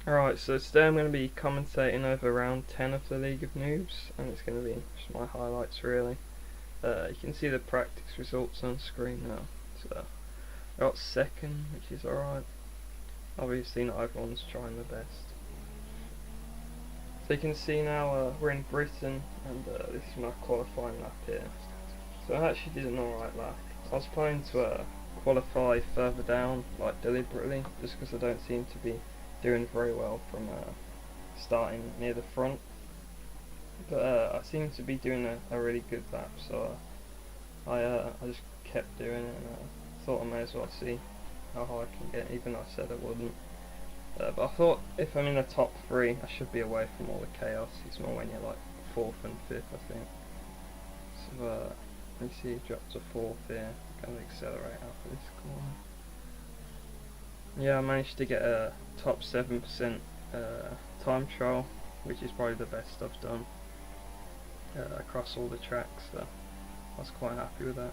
Alright, so today I'm going to be commentating over round 10 of the League of Noobs, and it's going to be just my highlights really. You can see the practice results on screen now. So I got second, which is alright. Obviously not everyone's trying their best. So you can see now we're in Britain, and this is my qualifying lap here. So I actually did an alright lap. I was planning to qualify further down, like deliberately, just because I don't seem to be doing very well from starting near the front, but I seem to be doing a really good lap, so I just kept doing it, and thought I may as well see how high I can get, even though I said I wouldn't. But I thought if I'm in the top 3 I should be away from all the chaos. It's more when you're like 4th and 5th, I think. So you see it dropped to 4th here. Kind of accelerate after this corner. Yeah, I managed to get a top 7% time trial, which is probably the best I've done across all the tracks, so I was quite happy with that.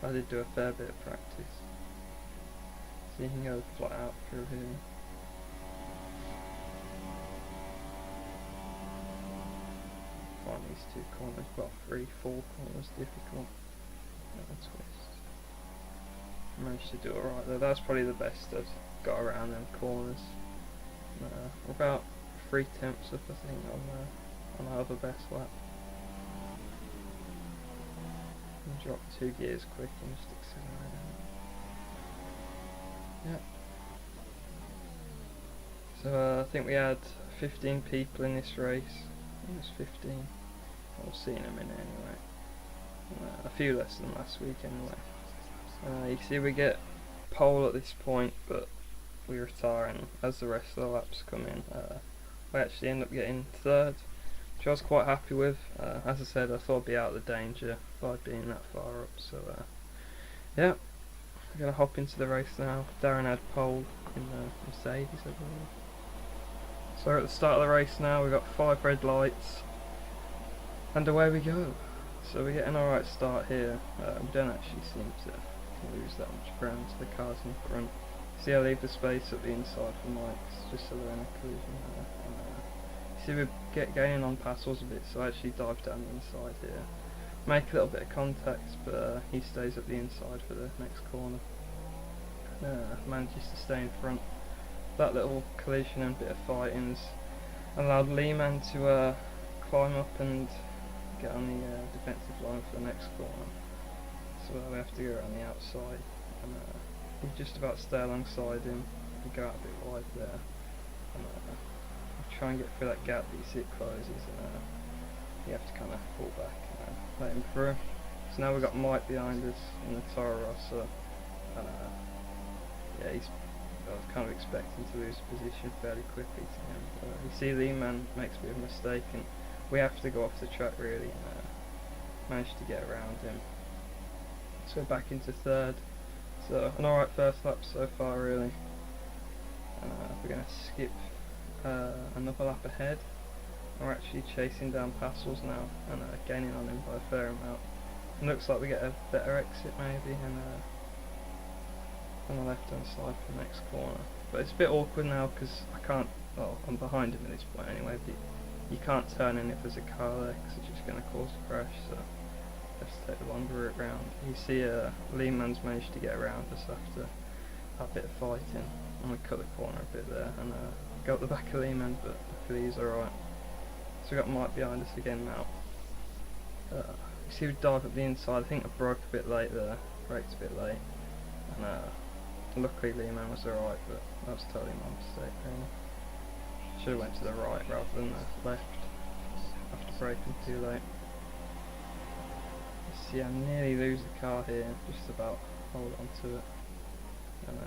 I did do a fair bit of practice. So you can go flat out through here. Find these 2 corners, well 3, 4 corners difficult. Twist. I managed to do alright though, that's probably the best I've got around them corners. About 3/10 up I think on our other best lap. And drop 2 gears quick and just accelerate out. Yep. So I think we had 15 people in this race. It was 15. We'll see in a minute anyway. A few less than last week anyway. You see we get pole at this point, but we retire, and as the rest of the laps come in, we actually end up getting 3rd, which I was quite happy with. As I said, I thought I'd be out of the danger by being that far up, so yeah, we're going to hop into the race now. Darren had pole in the Mercedes, I believe. So we're at the start of the race now, we've got 5 red lights, and away we go. So we get an alright start here. We don't actually seem to lose that much ground to the cars in front. See, I leave the space at the inside for Mike's, just so they're in a collision there. See, we're gaining on Passel's a bit, so I actually dive down the inside here. Make a little bit of contact, but he stays at the inside for the next corner. Manages to stay in front. That little collision and bit of fighting's allowed L.O.N to climb up and get on the defensive line for the next corner. So we have to go around the outside, and we just about stay alongside him and go out a bit wide there. And try and get through that gap that you see it closes, and you have to kind of pull back and let him through. So now we've got Mike behind us in the Toro Rosso, and yeah, I was kind of expecting to lose position fairly quickly to him. You see L.O.N makes a bit of a mistake, and we have to go off the track really, and managed to get around him. So back into 3rd. So an alright first lap so far really. And we're going to skip another lap ahead. We're actually chasing down Passel's now, and gaining on him by a fair amount. And looks like we get a better exit maybe, and on the left hand side for the next corner. But it's a bit awkward now because I can't, well, I'm behind him at this point anyway, but you can't turn in if there's a car there because it's just going to cause a crash, so let's take the longer route round. You see L.O.N's managed to get around us after a bit of fighting, and we cut the corner a bit there and go up the back of L.O.N, but luckily he's alright. So we got Mike behind us again now. You see we dive up the inside. I think I broke a bit late there, braked a bit late, and luckily L.O.N was alright, but that was totally my mistake really. Should have went to the right rather than the left after braking too late. See, I nearly lose the car here, just about hold on to it, and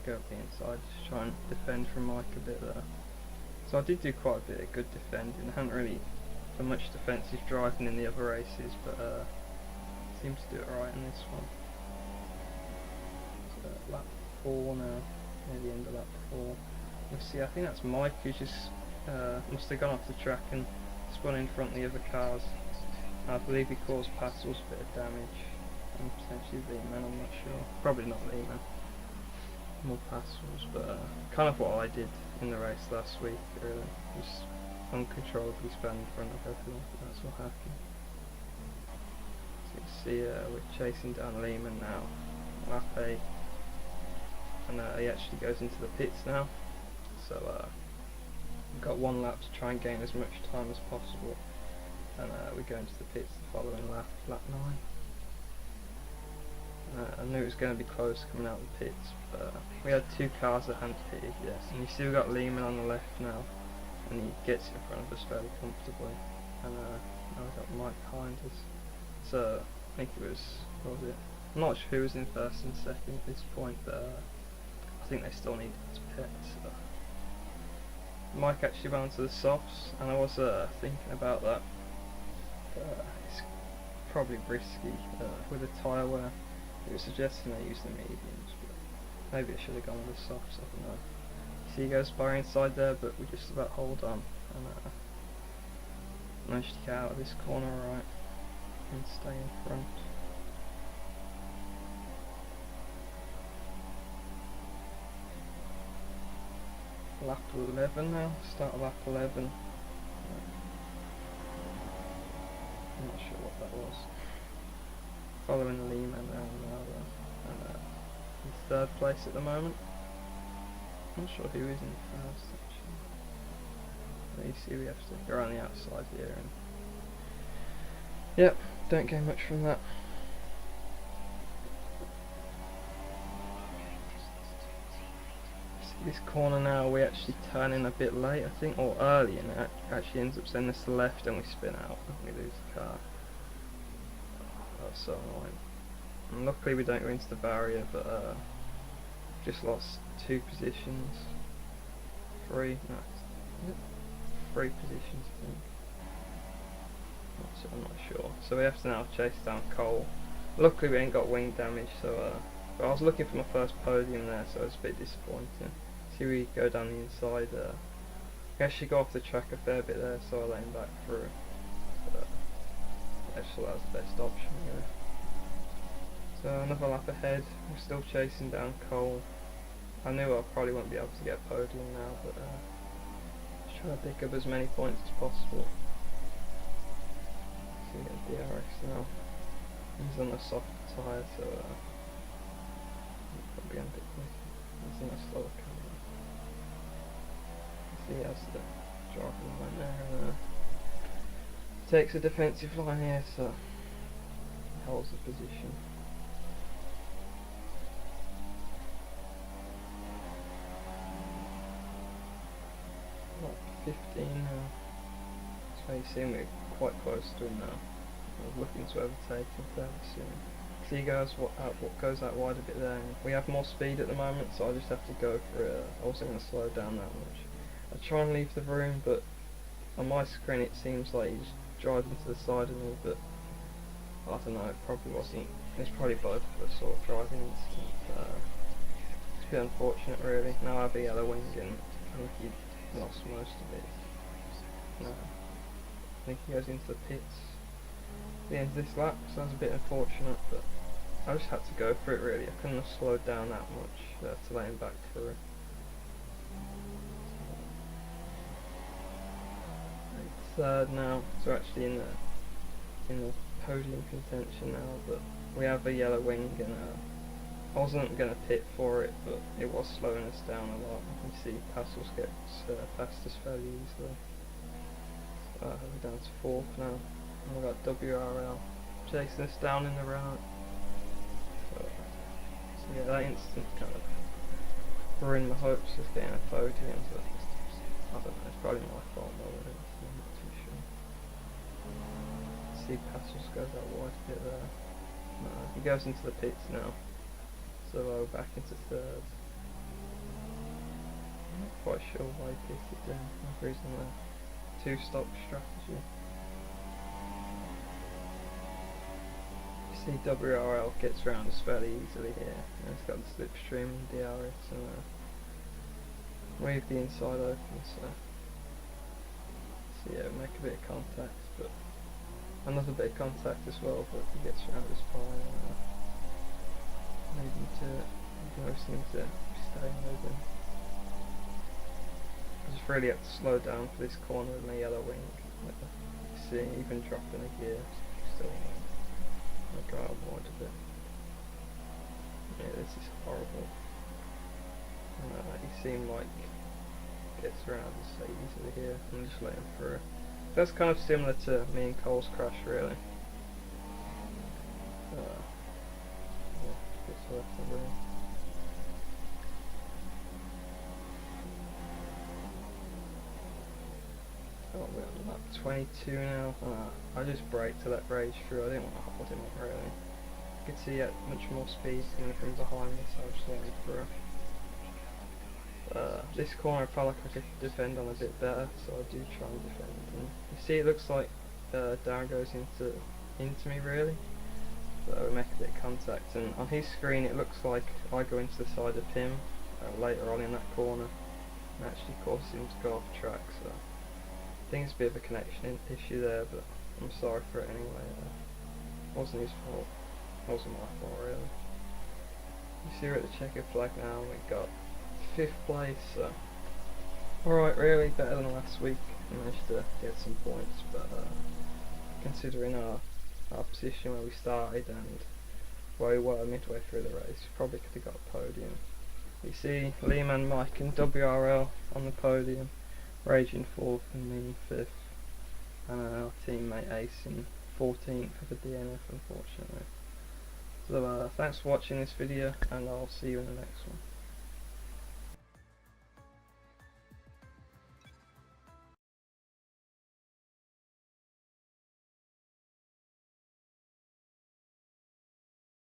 go up the inside, just try and defend from Mike a bit there. So I did do quite a bit of good defending. I hadn't really done much defensive driving in the other races, but seems to do it right in this one. So lap 4 now, near the end of lap 4. You see, I think that's Mike who just must have gone off the track and spun in front of the other cars. I believe he caused Passel's a bit of damage, and potentially L.O.N, I'm not sure. Probably not L.O.N, more Passel's, but kind of what I did in the race last week, really. Just uncontrollably sped in front of everyone, that's what happened. So you can see we're chasing down Lehman now, lap 8, and he actually goes into the pits now, so we've got 1 lap to try and gain as much time as possible, and we go into the pits the following lap, lap 9. I knew it was going to be close coming out of the pits, but we had 2 cars that hadn't pitted yet, and you see we've got Lehman on the left now, and he gets in front of us fairly comfortably, and now we've got Mike behind us, so I think it was, what was it? I'm not sure who was in first and second at this point, but I think they still needed to pit, so Mike actually went onto the softs, and I was thinking about that. It's probably risky with a tyre wear. It was suggesting I use the mediums, but maybe I should have gone with the softs, I don't know. See, he goes by inside there, but we just about hold on, and managed to get out of this corner right and stay in front. Lap 11 now, start of lap 11. I'm not sure what that was. Following Lehman around now, and in 3rd place at the moment. I'm not sure who is in first actually. You see we have to go around the outside here, and yep, don't gain much from that. This corner now we actually turn in a bit late, I think, or early, and it actually ends up sending us to the left and we spin out and we lose the car. That's so annoying. And luckily we don't go into the barrier, but just lost 2 positions. 3 positions I think. I'm not sure. So we have to now chase down Cole. Luckily we ain't got wing damage, so but I was looking for my first podium there, so it was a bit disappointing. See, we go down the inside, we actually go off the track a fair bit there, so I let him back through. But actually that was the best option, yeah. So another lap ahead, we're still chasing down Cole. I knew I probably won't be able to get a podium now, but just trying to pick up as many points as possible. So we get DRS now. He's on a soft tyre, so probably going a bit quicker. He's in a slower car. See, he has the driving line there, and takes a defensive line here, so holds the position. Like 15 now. So you see we're quite close to him now. We're looking to overtake him fairly soon. So he goes goes out wide a bit there. And we have more speed at the moment, so I just have to go for it. I wasn't going to slow down that much. I try and leave the room, but on my screen it seems like he's driving to the side of me, but I don't know, it probably wasn't. It's probably both of us sort of driving instant. It's a bit unfortunate really. Now I have a yellow wing and I think he lost most of it. No, I think he goes into the pits at the end of this lap, so that's a bit unfortunate, but I just had to go for it really. I couldn't have slowed down that much to let him back through. Third now, so actually in the podium contention now, but we have a yellow wing, and I wasn't going to pit for it, but it was slowing us down a lot. You can see Passels gets past us fairly easily. We're down to 4th now, and we've got WRL chasing us down in the round. So yeah, that instant kind of ruined my hopes of getting a podium, but I don't know, it's probably my fault though, really. I'm not too sure. See, Passels goes out wide a bit there. No, he goes into the pits now, so we're back into 3rd. I'm not quite sure why he pitted there. Maybe he's on a 2-stop strategy. You see WRL gets around us fairly easily here, and it's got the slipstream and DRS, and wave the inside open, so yeah, make a bit of contact, but another bit of contact as well, but he gets around us by leading to it. No seems to be staying open. really had to slow down for this corner with my yellow wing. You see, even dropping a gear, still I go out wide a bit. Yeah, this is horrible. He seemed like gets around so easily here. I'm just letting him through. That's kind of similar to me and Cole's crash, really. Gets left under him. Oh, we're on lap 22 now. I just braked to let rage through. I didn't want to hold him up, really. I could see he had much more speed coming from behind me, so I just let him through. This corner I felt like I could defend on a bit better, so I do try and defend. And you see, it looks like Darren goes into me, really. So we make a bit of contact, and on his screen it looks like I go into the side of him later on in that corner, and actually causes him to go off track. So I think it's a bit of a connection issue there, but I'm sorry for it anyway. It wasn't his fault. It wasn't my fault, really. You see, we're at the checkered flag now, and we got 5th place. So alright, really better than last week. I managed to get some points, but considering our position where we started and where we were midway through the race, we probably could have got a podium. You see Leeman, Mike and WRL on the podium, Rage in 4th and me in 5th, and our teammate Ace in 14th for the DNF, unfortunately. So thanks for watching this video, and I'll see you in the next one.